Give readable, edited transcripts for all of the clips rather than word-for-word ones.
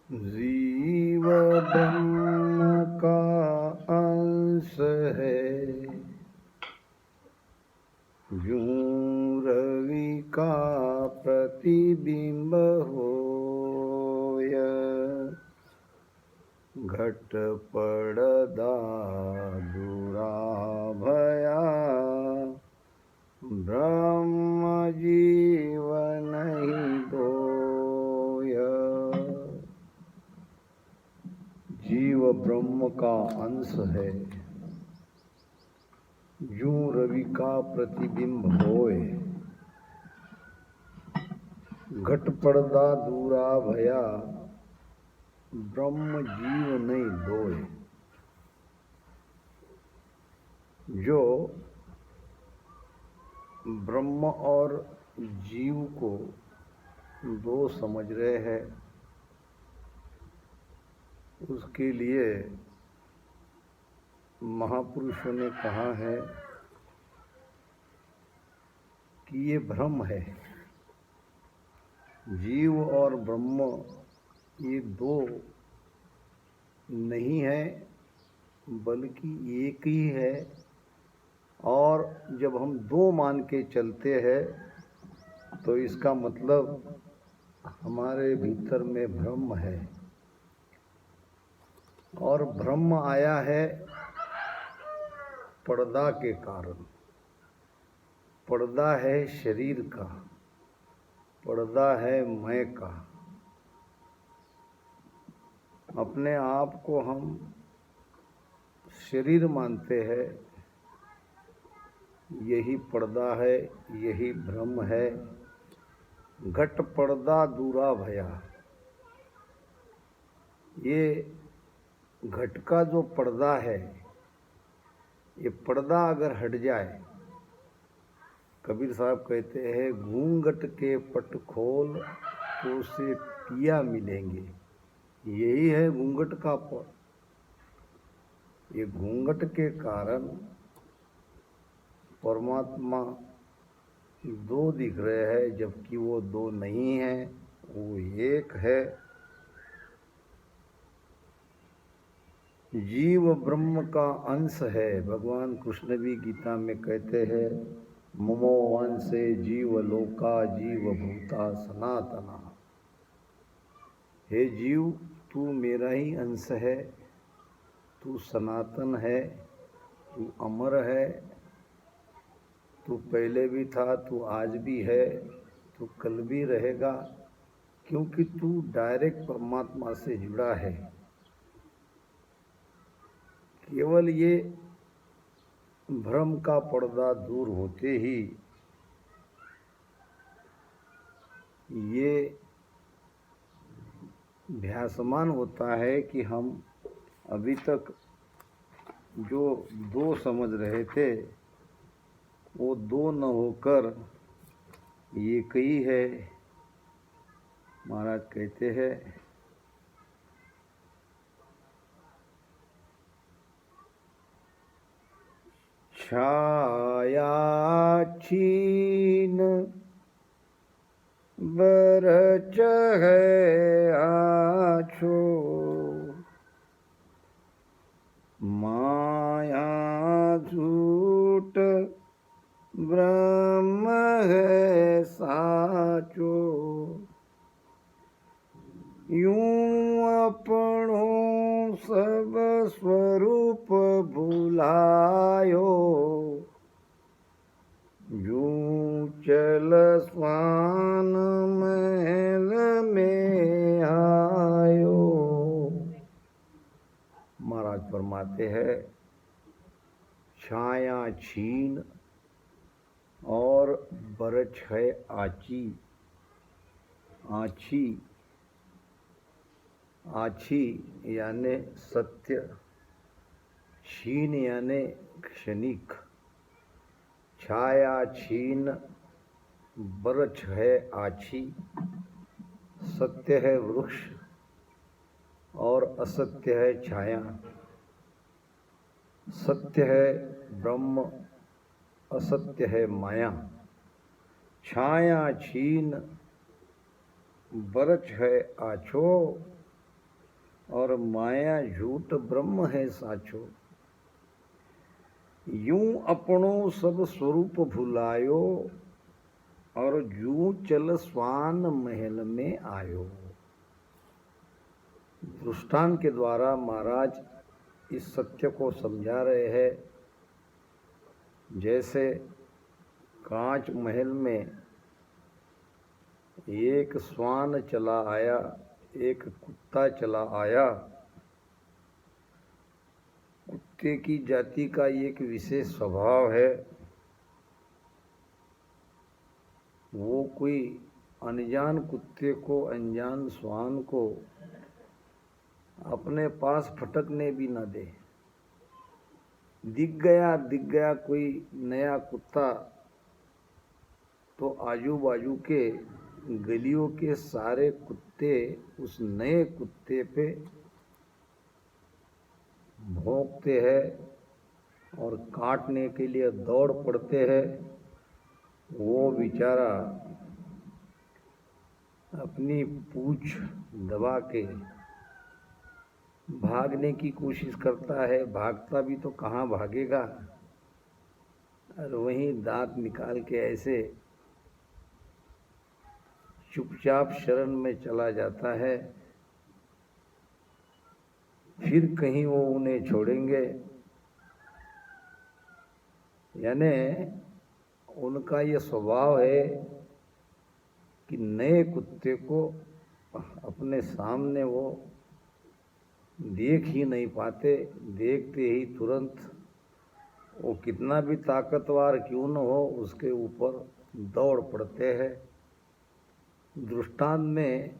जीव ब्रह्म का अंश है, यूं रवि का प्रतिबिंब होय। घट पड़दा दूरा भया, ब्रह्म जीव नहीं दोय। जीव ब्रह्म का अंश है, यूं रवि का प्रतिबिंब होए। घट पड़दा दूरा भया, ब्रह्म जीव नहीं दोए। जो ब्रह्म और जीव को दो समझ रहे हैं, उसके लिए महापुरुषों ने कहा है कि ये भ्रम है। जीव और ब्रह्म ये दो नहीं है, बल्कि एक ही है। और जब हम दो मान के चलते हैं तो इसका मतलब हमारे भीतर में भ्रम है। और भ्रम आया है पर्दा के कारण। पर्दा है शरीर का, पर्दा है मैं का। अपने आप को हम शरीर मानते हैं, यही पर्दा है, यही भ्रम है। घट पर्दा दूरा भया, ये घट का जो पर्दा है, ये पर्दा अगर हट जाए, कबीर साहब कहते हैं घूंघट के पट खोल तो उसे पिया मिलेंगे। यही है घूंघट का पट। ये घूंघट के कारण परमात्मा दो दिख रहे हैं, जबकि वो दो नहीं है, वो एक है। जीव ब्रह्म का अंश है। भगवान कृष्ण भी गीता में कहते हैं ममो अंशे जीव लोका जीव भूता सनातना। हे जीव, तू मेरा ही अंश है, तू सनातन है, तू अमर है, तू पहले भी था, तू आज भी है, तू कल भी रहेगा, क्योंकि तू डायरेक्ट परमात्मा से जुड़ा है। केवल ये भ्रम का पर्दा दूर होते ही ये भासमान होता है कि हम अभी तक जो दो समझ रहे थे, वो दो न होकर एक ही है। महाराज कहते हैं छाया छीन बरच है आछो, माया झूठ ब्रह्म है साचो। यूं अपनों सब स्वरूप भुलायो, यूं चल स्वान महल में आयो। महाराज फरमाते हैं छाया छीन और बरछ है आची। आछी, आछी यानी सत्य, छीन यानी क्षणिक। छाया छीन बरछ है आछी। सत्य है वृक्ष और असत्य है छाया। सत्य है ब्रह्म, असत्य है माया। छाया छीन बरछ है आछो, और माया झूठ ब्रह्म है साचो। यूं अपनो सब स्वरूप भुलायो, और जूं चल स्वान महल में आयो। दृष्टांत के द्वारा महाराज इस सत्य को समझा रहे हैं। जैसे कांच महल में एक स्वान चला आया, एक कुत्ता चला आया। कुत्ते की जाति का एक विशेष स्वभाव है, वो कोई अनजान कुत्ते को, अनजान स्वान को अपने पास फटकने भी न दे। दिख गया कोई नया कुत्ता, तो आजू बाजू के गलियों के सारे कुत्ते उस नए कुत्ते पे भौंकते हैं और काटने के लिए दौड़ पड़ते हैं। वो बेचारा अपनी पूंछ दबा के भागने की कोशिश करता है। भागता भी तो कहाँ भागेगा, और वहीं दांत निकाल के ऐसे चुपचाप शरण में चला जाता है। फिर कहीं वो उन्हें छोड़ेंगे, यानी उनका ये स्वभाव है कि नए कुत्ते को अपने सामने वो देख ही नहीं पाते। देखते ही तुरंत वो कितना भी ताकतवर क्यों न हो, उसके ऊपर दौड़ पड़ते हैं। दृष्टांत में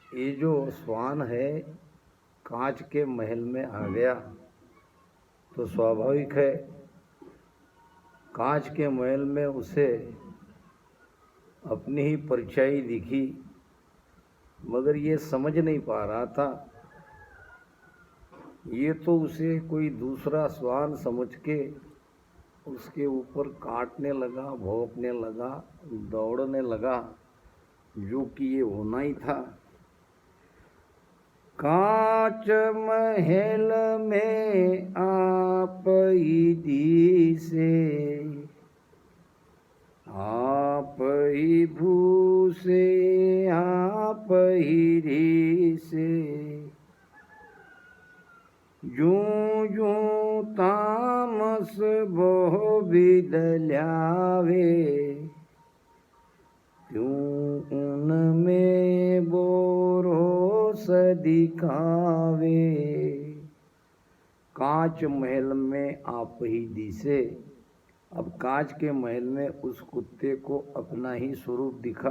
ये जो स्वान है कांच के महल में आ गया, तो स्वाभाविक है कांच के महल में उसे अपनी ही परछाई दिखी, मगर ये समझ नहीं पा रहा था। ये तो उसे कोई दूसरा स्वान समझ के उसके ऊपर काटने लगा, भौंकने लगा, दौड़ने लगा, जो कि ये होना ही था। कांच महल में आप ही दिसे, आप ही भूसे, आप ही रीसे। जूं जूं तामस बहु विध ल्यावे, त्यों उनमें बोरोस दिखावे। कांच महल में आप ही दिसे। अब कांच के महल में उस कुत्ते को अपना ही स्वरूप दिखा।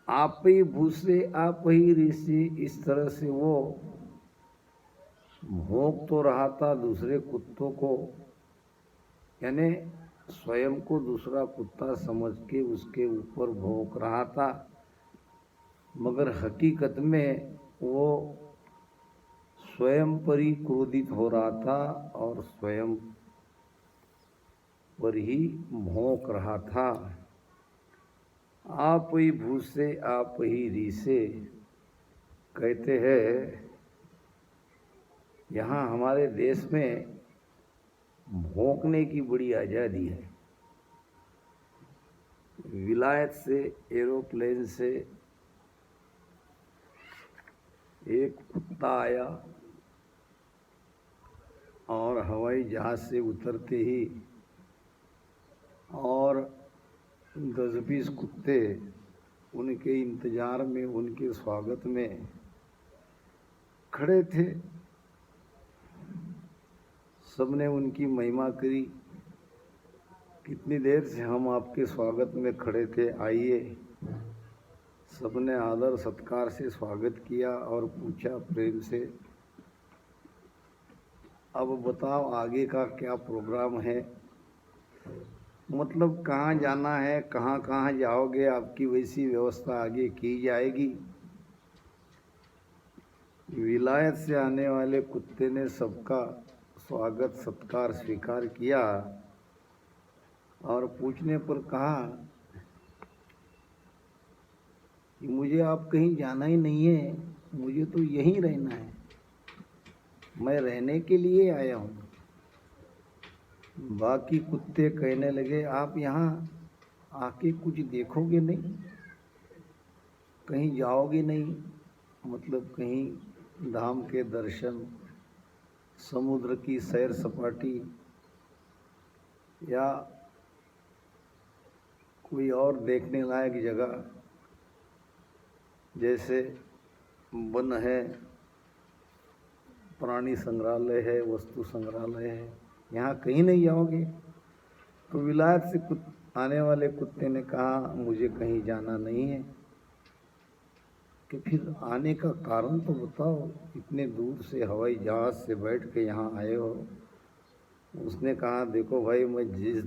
आप ही भूसे, आप ही ऋषि, इस तरह से वो भौंक तो रहा था दूसरे कुत्तों को, यानी स्वयं को दूसरा कुत्ता समझ के उसके ऊपर भौंक रहा था, मगर हकीकत में वो स्वयं पर ही क्रोधित हो रहा था और स्वयं पर ही भौंक रहा था। आप ही भूसे, आप ही रीसे। कहते हैं यहाँ हमारे देश में भौंकने की बड़ी आज़ादी है। विलायत से, एरोप्लेन से एक कुत्ता आया और हवाई जहाज़ से उतरते ही और 10-20 कुत्ते उनके इंतज़ार में, उनके स्वागत में खड़े थे। सबने उनकी महिमा करी, कितनी देर से हम आपके स्वागत में खड़े थे, आइए। सबने आदर सत्कार से स्वागत किया और पूछा प्रेम से, अब बताओ आगे का क्या प्रोग्राम है, मतलब कहाँ जाना है, कहाँ कहाँ जाओगे, आपकी वैसी व्यवस्था आगे की जाएगी। विलायत से आने वाले कुत्ते ने सबका स्वागत सत्कार स्वीकार किया और पूछने पर कहा कि मुझे आप कहीं जाना ही नहीं है, मुझे तो यहीं रहना है, मैं रहने के लिए आया हूँ। बाकी कुत्ते कहने लगे, आप यहाँ आके कुछ देखोगे नहीं, कहीं जाओगे नहीं, मतलब कहीं धाम के दर्शन, समुद्र की सैर सपाटी या कोई और देखने लायक जगह, जैसे वन है, प्राणी संग्रहालय है, वस्तु संग्रहालय है, यहाँ कहीं नहीं जाओगे? तो विलायत से आने वाले कुत्ते ने कहा, मुझे कहीं जाना नहीं है। कि फिर आने का कारण तो बताओ, इतने दूर से हवाई जहाज़ से बैठ के यहाँ आए हो। उसने कहा, देखो भाई, मैं जिस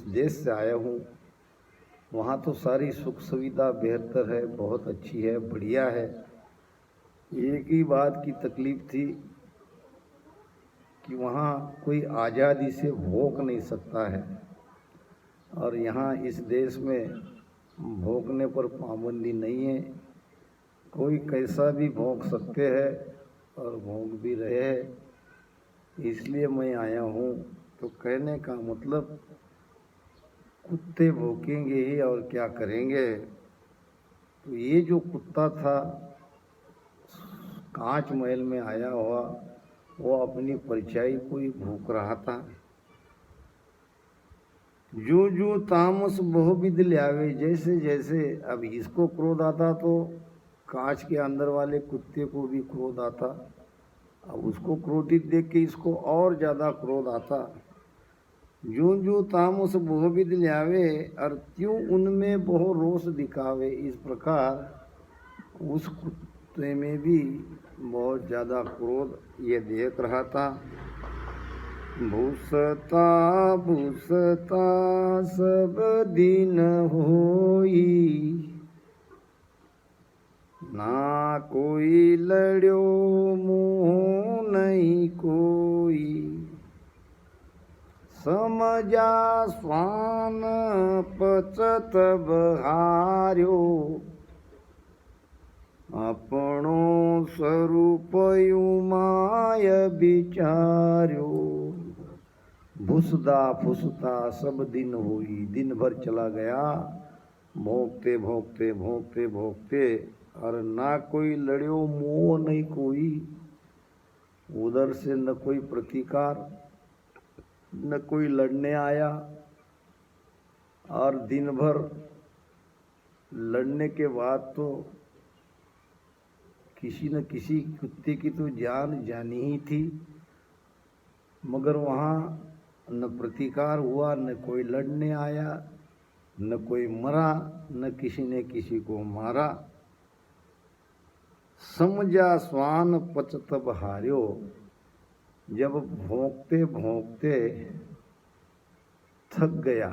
देश से आया हूँ वहाँ तो सारी सुख सुविधा बेहतर है, बहुत अच्छी है, बढ़िया है। एक ही बात की तकलीफ़ थी कि वहाँ कोई आज़ादी से भोंक नहीं सकता है, और यहाँ इस देश में भौंकने पर पाबंदी नहीं है, कोई कैसा भी भौंक सकते हैं और भौंक भी रहे हैं, इसलिए मैं आया हूँ। तो कहने का मतलब, कुत्ते भौंकेंगे ही और क्या करेंगे। तो ये जो कुत्ता था कांच महल में आया हुआ, वो अपनी परछाई को ही भूख रहा था। जो जो तामस बहुविध ल्यावे, जैसे जैसे अब इसको क्रोध आता तो कांच के अंदर वाले कुत्ते को भी क्रोध आता, अब उसको क्रोधित देख के इसको और ज़्यादा क्रोध आता। जो जो तामस बहुविध ल्यावे, और क्यों उनमें बहु रोष दिखावे, इस प्रकार उस कुत्ते में भी बहुत ज़्यादा क्रोध ये देख रहा था। भूसता भूसता सब दिन होई, ना कोई लड़्यो मोह नहीं कोई, समझा स्वान पचत बहार्यो, अपनो स्वरूप माय विचार्यो। भूसदा फुसता सब दिन हुई, दिन भर चला गया भोंकते भोंकते भोंकते भोंकते, और ना कोई लड़्यो मोह नहीं कोई, उधर से न कोई प्रतिकार, न कोई लड़ने आया। और दिन भर लड़ने के बाद तो किसी न किसी कुत्ते की तो जान जानी ही थी, मगर वहाँ न प्रतिकार हुआ, न कोई लड़ने आया, न कोई मरा, न किसी ने किसी को मारा। समझा स्वान पचत बहार्यो, जब भोंकते भोंकते थक गया,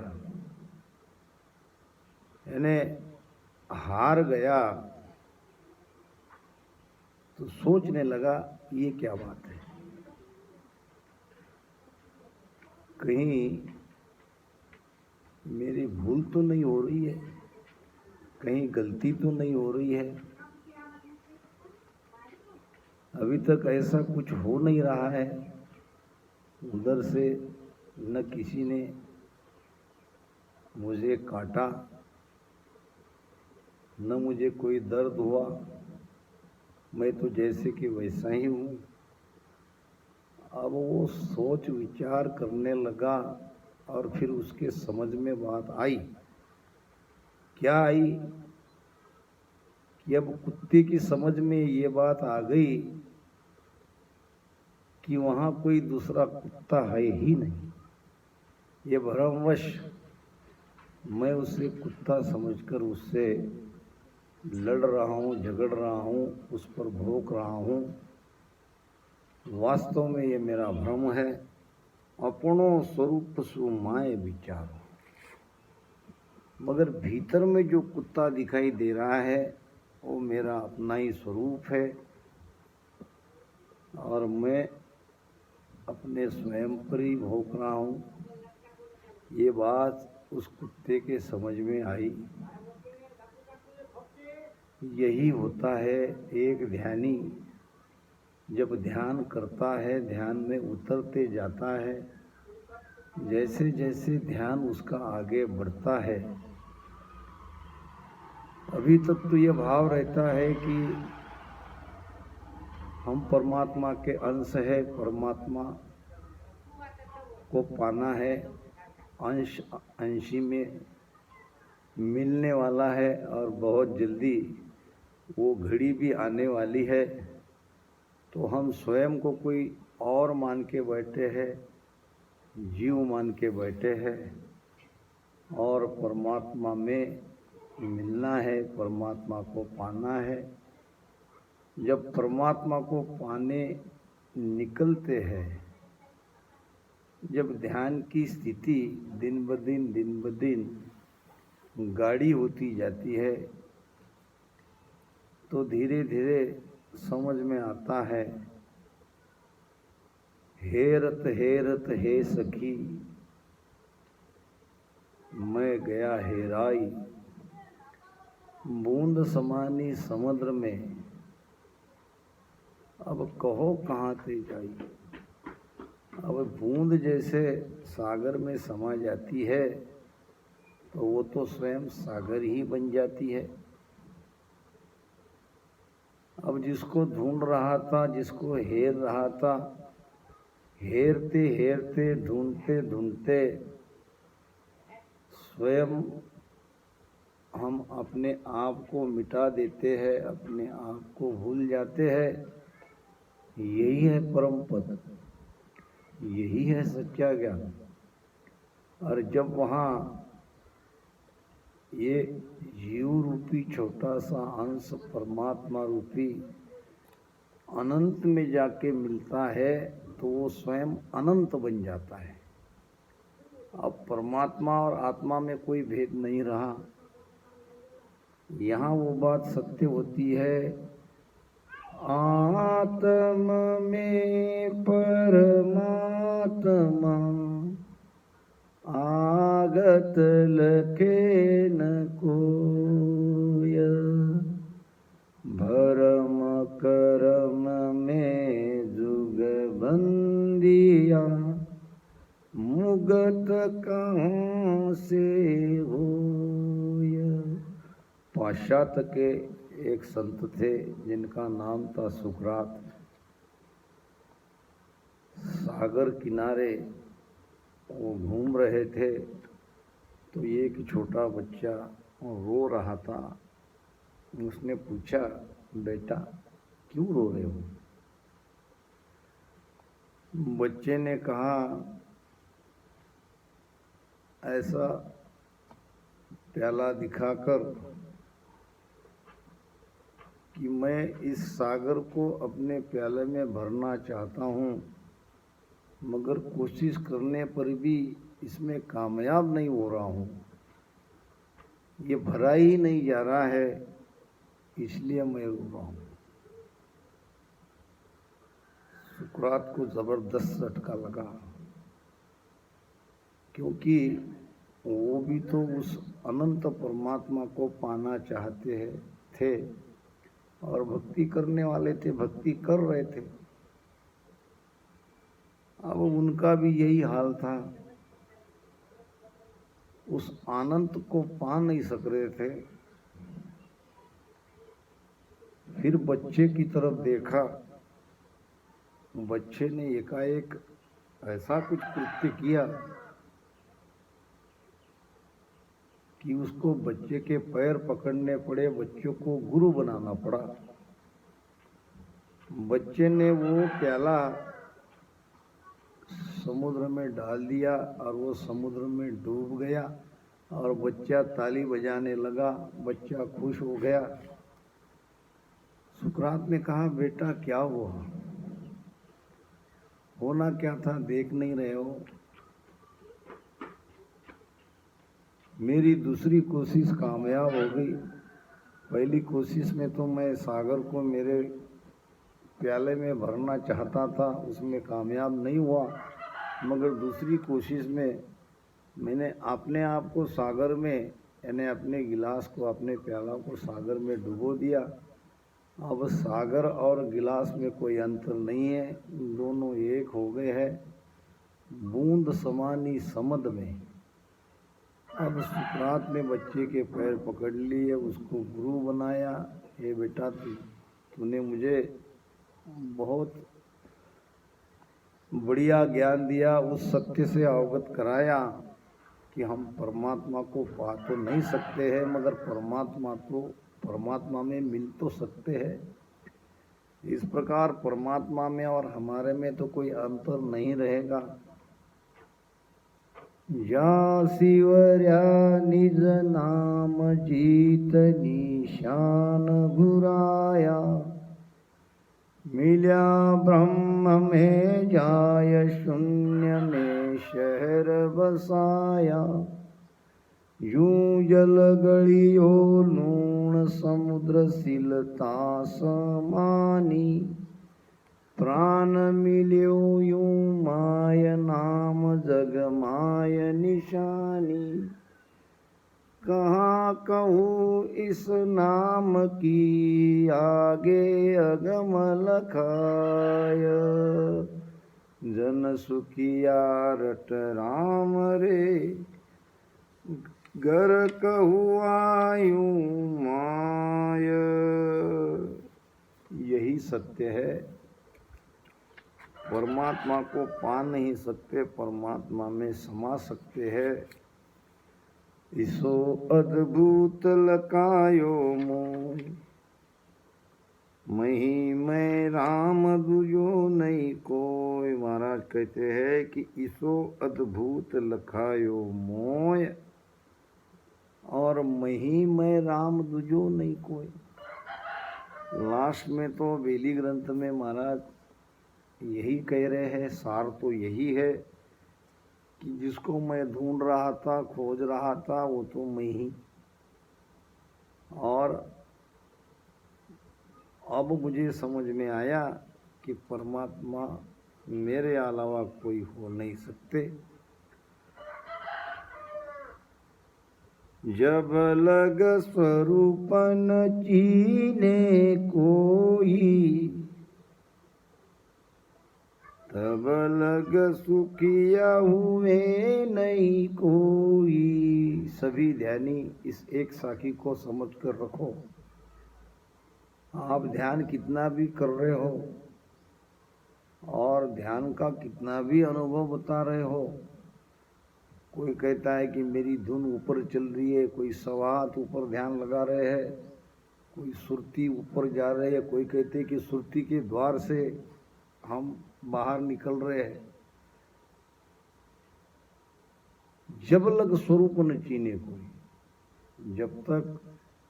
यानी हार गया, तो सोचने लगा, ये क्या बात है, कहीं मेरी भूल तो नहीं हो रही है, कहीं गलती तो नहीं हो रही है, अभी तक ऐसा कुछ हो नहीं रहा है। उधर से न किसी ने मुझे काटा, न मुझे कोई दर्द हुआ, मैं तो जैसे कि वैसा ही हूँ। अब वो सोच विचार करने लगा, और फिर उसके समझ में बात आई। क्या आई कि अब कुत्ते की समझ में ये बात आ गई कि वहाँ कोई दूसरा कुत्ता है ही नहीं। ये भ्रमवश मैं उसे कुत्ता समझकर उससे लड़ रहा हूँ, झगड़ रहा हूँ, उस पर भौंक रहा हूँ। वास्तव में ये मेरा भ्रम है। अपनो स्वरूप सु माय विचारो, मगर भीतर में जो कुत्ता दिखाई दे रहा है वो मेरा अपना ही स्वरूप है, और मैं अपने स्वयं पर ही भौंक रहा हूँ। ये बात उस कुत्ते के समझ में आई। यही होता है एक ध्यानी जब ध्यान करता है, ध्यान में उतरते जाता है, जैसे जैसे ध्यान उसका आगे बढ़ता है, अभी तक तो यह भाव रहता है कि हम परमात्मा के अंश है, परमात्मा को पाना है, अंश अंशी में मिलने वाला है और बहुत जल्दी वो घड़ी भी आने वाली है। तो हम स्वयं को कोई और मान के बैठे हैं, जीव मान के बैठे हैं और परमात्मा में मिलना है, परमात्मा को पाना है। जब परमात्मा को पाने निकलते हैं, जब ध्यान की स्थिति दिन ब दिन गाढ़ी होती जाती है, तो धीरे धीरे समझ में आता है, हेरत हेरत हे सखी मैं गया हेराई, बूंद समानी समुद्र में अब कहो कहाँ ते जाई। अब बूंद जैसे सागर में समा जाती है तो वो तो स्वयं सागर ही बन जाती है। अब जिसको ढूंढ रहा था, जिसको हेर रहा था, हेरते हेरते ढूंढते ढूंढते स्वयं हम अपने आप को मिटा देते हैं, अपने आप को भूल जाते हैं। यही है परम पद, यही है सच्चा ज्ञान। और जब वहाँ ये जीव रूपी छोटा सा अंश परमात्मा रूपी अनंत में जाके मिलता है तो वो स्वयं अनंत बन जाता है। अब परमात्मा और आत्मा में कोई भेद नहीं रहा। यहाँ वो बात सत्य होती है, आत्मा में परमात्मा आगत लखे न कोय, भरम करम में जुग बंदिया मुगत कहाँ से होय। पाश्चात्य के एक संत थे जिनका नाम था सुकरात। सागर किनारे वो घूम रहे थे तो एक छोटा बच्चा रो रहा था। उसने पूछा, बेटा क्यों रो रहे हो? बच्चे ने कहा, ऐसा प्याला दिखाकर कि मैं इस सागर को अपने प्याले में भरना चाहता हूँ, मगर कोशिश करने पर भी इसमें कामयाब नहीं हो रहा हूँ। ये भरा ही नहीं जा रहा है, इसलिए मैं रो रहा हूँ। सुकरात को जबरदस्त झटका लगा, क्योंकि वो भी तो उस अनंत परमात्मा को पाना चाहते थे और भक्ति करने वाले थे, भक्ति कर रहे थे। अब उनका भी यही हाल था, उस आनंद को पा नहीं सक रहे थे। फिर बच्चे की तरफ देखा, बच्चे ने एकाएक ऐसा कुछ कृत्य किया कि उसको बच्चे के पैर पकड़ने पड़े, बच्चों को गुरु बनाना पड़ा। बच्चे ने वो प्याला समुद्र में डाल दिया और वो समुद्र में डूब गया और बच्चा ताली बजाने लगा, बच्चा खुश हो गया। सुकरात ने कहा, बेटा क्या हुआ? होना क्या था, देख नहीं रहे हो? मेरी दूसरी कोशिश कामयाब हो गई। पहली कोशिश में तो मैं सागर को मेरे प्याले में भरना चाहता था, उसमें कामयाब नहीं हुआ, मगर दूसरी कोशिश में मैंने अपने आप को सागर में यानी अपने गिलास को, अपने प्याला को सागर में डुबो दिया। अब सागर और गिलास में कोई अंतर नहीं है, दोनों एक हो गए हैं बूंद समानी समद में। अब सुकरात ने बच्चे के पैर पकड़ लिए, उसको गुरु बनाया। ये बेटा तूने मुझे बहुत बढ़िया ज्ञान दिया, उस सत्य से अवगत कराया कि हम परमात्मा को पा तो नहीं सकते हैं, मगर परमात्मा में मिल तो सकते हैं। इस प्रकार परमात्मा में और हमारे में तो कोई अंतर नहीं रहेगा। या शिवर्या निज नाम जीत निशान घुराया, मिल्या ब्रह्म में जाय शून्य में शहर बसाया। यूं जल गलियो लूण समुद्र सिलता समानी, प्राण मिल्यो यूं माय नाम जग माय निशानी। कहाँ कहूँ इस नाम की आगे अगम लखाय, जन सुखिया रट राम रे, घर कहूँ आयूं माय। यही सत्य है। परमात्मा को पा नहीं सकते, परमात्मा में समा सकते हैं। इसो अद्भुत लकायो मोह, मही मैं राम दुजो नहीं कोई। महाराज कहते हैं कि इसो अद्भुत लखायो मोय, और मही मैं राम दुजो नहीं कोई। लास्ट में तो बेली ग्रंथ में महाराज यही कह रहे हैं, सार तो यही है कि जिसको मैं ढूंढ रहा था, खोज रहा था, वो तो मैं ही। और अब मुझे समझ में आया कि परमात्मा मेरे अलावा कोई हो नहीं सकते। जब लग स्वरूप न चीने कोई, तब लग सुखिया हुए नहीं कोई। सभी ध्यानी इस एक साखी को समझ कर रखो। आप ध्यान कितना भी कर रहे हो और ध्यान का कितना भी अनुभव बता रहे हो, कोई कहता है कि मेरी धुन ऊपर चल रही है, कोई सवात ऊपर ध्यान लगा रहे हैं, कोई सुरती ऊपर जा रहे है, कोई कहते हैं कि सुरती के द्वार से हम बाहर निकल रहे हैं। जब लग स्वरूप न चीने कोई, जब तक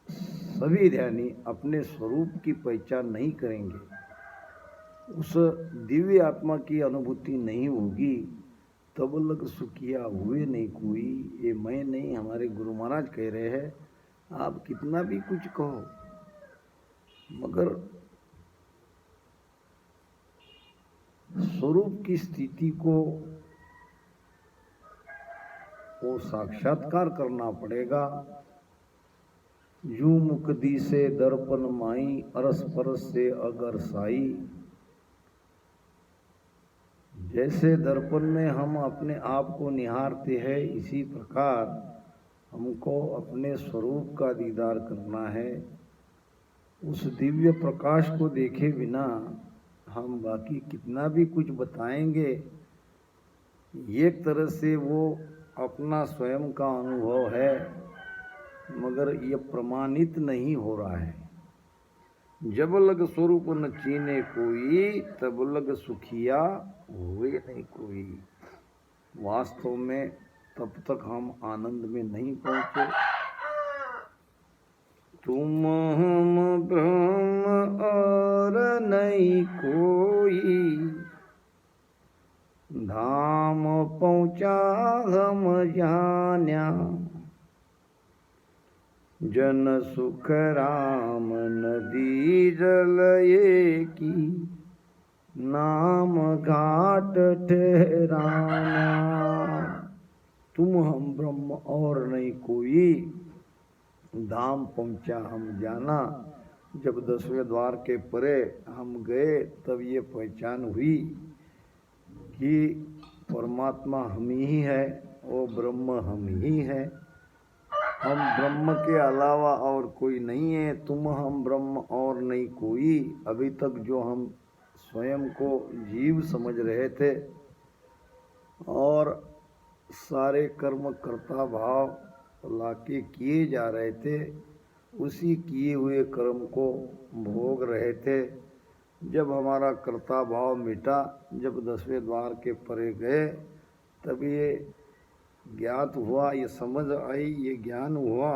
सभी ध्यानी अपने स्वरूप की पहचान नहीं करेंगे, उस दिव्य आत्मा की अनुभूति नहीं होगी, तब लग सुखिया हुए नहीं कोई। ये मैं नहीं, हमारे गुरु महाराज कह रहे हैं। आप कितना भी कुछ कहो, मगर स्वरूप की स्थिति को वो साक्षात्कार करना पड़ेगा। यूं मुक्ति से दर्पण माई, अरस परस से अगर साई। जैसे दर्पण में हम अपने आप को निहारते हैं, इसी प्रकार हमको अपने स्वरूप का दीदार करना है। उस दिव्य प्रकाश को देखे बिना हम बाकी कितना भी कुछ बताएंगे, एक तरह से वो अपना स्वयं का अनुभव है, मगर ये प्रमाणित नहीं हो रहा है। जब लग स्वरूप न चीने कोई, तब लग सुखिया हुए नहीं कोई। वास्तव में तब तक हम आनंद में नहीं पहुंचे। तुम हम ब्रह्म और नहीं कोई, धाम पहुँचा हम जान्या। जन सुख राम नदी जल एकी, नाम घाट ठहराना। तुम हम ब्रह्म और नहीं कोई, धाम पहुँचा हम जाना। जब 10वें द्वार के परे हम गए तब ये पहचान हुई कि परमात्मा हम ही है, वो ब्रह्म हम ही है। हम ब्रह्म के अलावा और कोई नहीं है। तुम हम ब्रह्म और नहीं कोई। अभी तक जो हम स्वयं को जीव समझ रहे थे और सारे कर्म कर्ता भाव लाके किए जा रहे थे, उसी किए हुए कर्म को भोग रहे थे। जब हमारा कर्ता भाव मिटा, जब 10वें द्वार के परे गए, तब ये ज्ञात हुआ, ये समझ आई, ये ज्ञान हुआ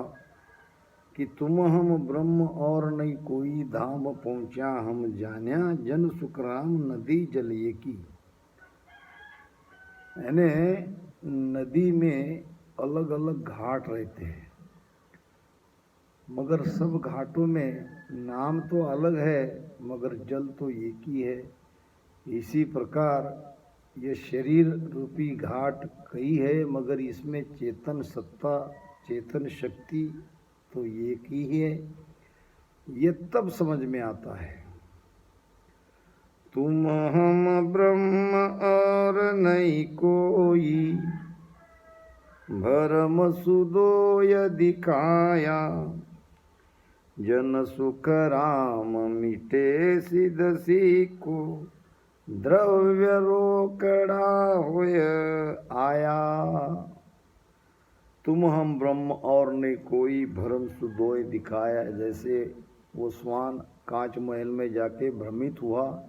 कि तुम हम ब्रह्म और नहीं कोई। धाम पहुँचा हम जान्या, जन सुखराम नदी जल एकी। यानी नदी में अलग अलग घाट रहते हैं, मगर सब घाटों में नाम तो अलग है, मगर जल तो एक ही है। इसी प्रकार ये शरीर रूपी घाट कई है, मगर इसमें चेतन सत्ता, चेतन शक्ति तो एक ही है। ये तब समझ में आता है। तुम हम ब्रह्म और नहीं कोई, भरम सुदोय दिखाया। जन सुख राम मिटे सिद्ध सीको, द्रव्य रोकड़ा होय आया। तुम हम ब्रह्म और नहीं कोई, भरम सुदोय दिखाया। जैसे वो स्वान कांच महल में जाके भ्रमित हुआ,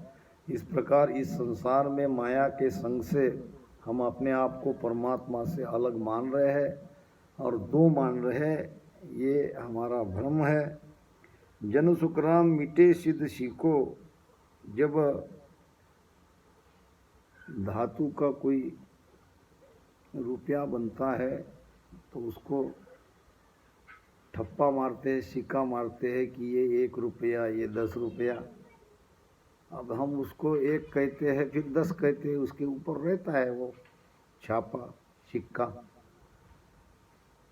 इस प्रकार इस संसार में माया के संग से हम अपने आप को परमात्मा से अलग मान रहे हैं और दो मान रहे हैं। ये हमारा भ्रम है। जन सुखराम मिटे सिद्ध सीखो। जब धातु का कोई रुपया बनता है तो उसको ठप्पा मारते हैं, सिक्का मारते हैं कि ये 1 रुपया, ये 10 रुपया। अब हम उसको 1 कहते हैं, फिर 10 कहते हैं, उसके ऊपर रहता है वो छापा सिक्का,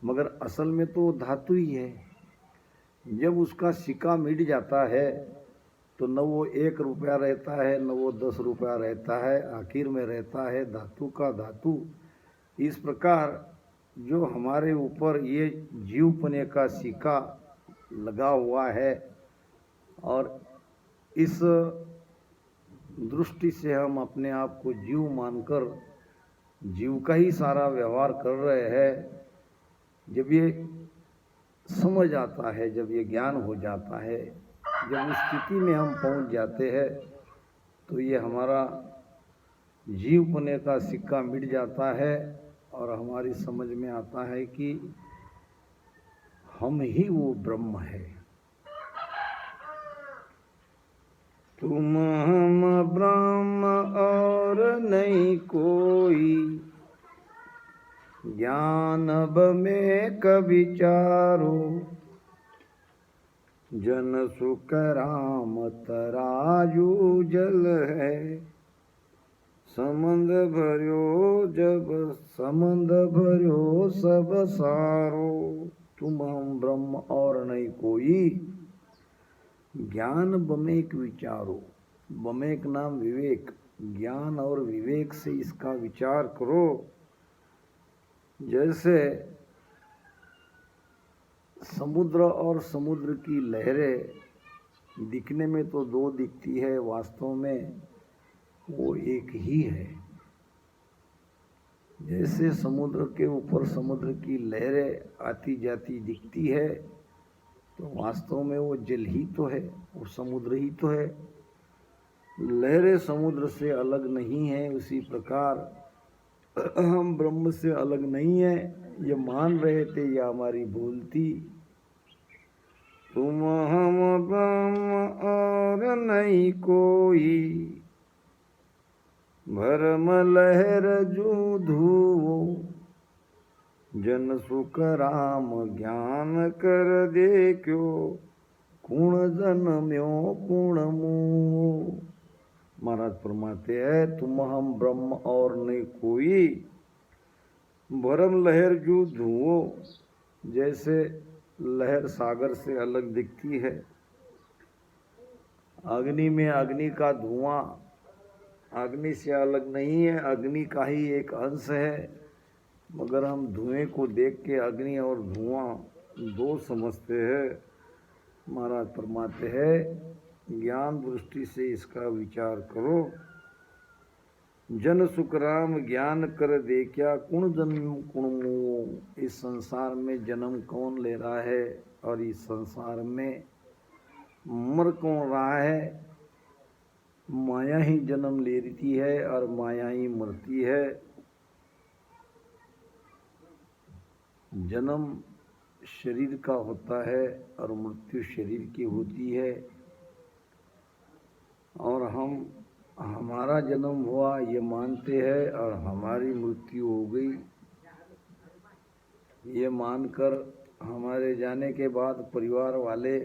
मगर असल में तो धातु ही है। जब उसका सिक्का मिट जाता है तो न वो 1 रुपया रहता है, न वो 10 रुपया रहता है, आखिर में रहता है धातु का धातु। इस प्रकार जो हमारे ऊपर ये जीवपने का सिक्का लगा हुआ है और इस दृष्टि से हम अपने आप को जीव मानकर जीव का ही सारा व्यवहार कर रहे हैं। जब ये समझ आता है, जब ये ज्ञान हो जाता है, जब उस स्थिति में हम पहुंच जाते हैं, तो ये हमारा जीवपने का सिक्का मिट जाता है और हमारी समझ में आता है कि हम ही वो ब्रह्म है। तुम हम ब्रह्म और नहीं कोई, ज्ञान में कभी चारो। जन सुख राम तराजू जल है, समंद भर्यो जब समंद भर्यो सब सारो। तुम हम ब्रह्म और नहीं कोई, ज्ञान बमेक विचारो। बमेक नाम विवेक, ज्ञान और विवेक से इसका विचार करो। जैसे समुद्र और समुद्र की लहरें दिखने में तो 2 दिखती है, वास्तव में वो एक ही है। जैसे समुद्र के ऊपर समुद्र की लहरें आती जाती दिखती है, तो वास्तव में वो जल ही तो है, वो समुद्र ही तो है। लहरें समुद्र से अलग नहीं है। उसी प्रकार हम ब्रह्म से अलग नहीं है, ये मान रहे थे, ये हमारी भूल थी। तुम हम ब्रह्म और नहीं कोई, भरम लहर जू धुओ। जन सुख राम ज्ञान कर देखो, कुण जन्म्यो कुण मुओ। महाराज फरमाते हैं, तुम हम ब्रह्म और नहीं कोई, भरम लहर जू धुओ। जैसे लहर सागर से अलग दिखती है। अग्नि में अग्नि का धुआं अग्नि से अलग नहीं है, अग्नि का ही एक अंश है, मगर हम धुएं को देख के अग्नि और धुआं दो समझते हैं। महाराज फरमाते हैं, ज्ञान दृष्टि से इसका विचार करो। जन सुखराम ज्ञान कर देखा, कुण जन्म कुण मोह। इस संसार में जन्म कौन ले रहा है और इस संसार में मर कौन रहा है? माया ही जन्म लेती है और माया ही मरती है। जन्म शरीर का होता है और मृत्यु शरीर की होती है। और हम हमारा जन्म हुआ ये मानते हैं और हमारी मृत्यु हो गई ये मानकर हमारे जाने के बाद परिवार वाले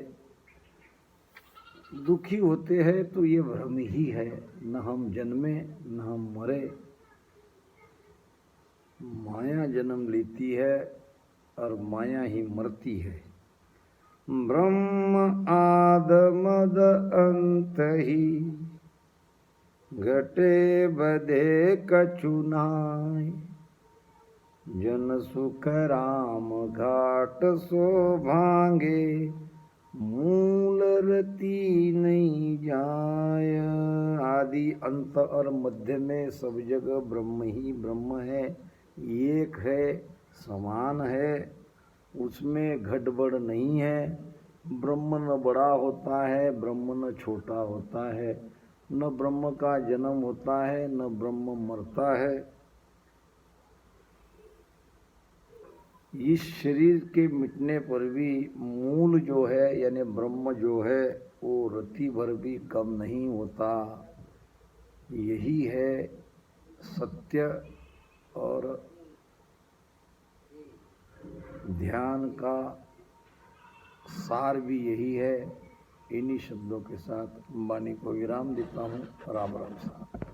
दुखी होते हैं। तो ये भ्रम ही है, न हम जन्मे न हम मरे। माया जन्म लेती है और माया ही मरती है। ब्रह्म आद मद अंत ही, घटे बधे कछु नाय। जन सुख राम घाट सो भांगे, मूल रति नहीं जाय। आदि अंत और मध्य में सब जगह ब्रह्म ही ब्रह्म है, एक है, समान है, उसमें घटबड़ नहीं है। ब्रह्म न बड़ा होता है, ब्रह्म न छोटा होता है, न ब्रह्म का जन्म होता है न ब्रह्म मरता है। इस शरीर के मिटने पर भी मूल जो है यानी ब्रह्म जो है वो रत्ती भर भी कम नहीं होता। यही है सत्य और ध्यान का सार भी यही है। इन्हीं शब्दों के साथ वाणी को विराम देता हूँ। राम राम साहब।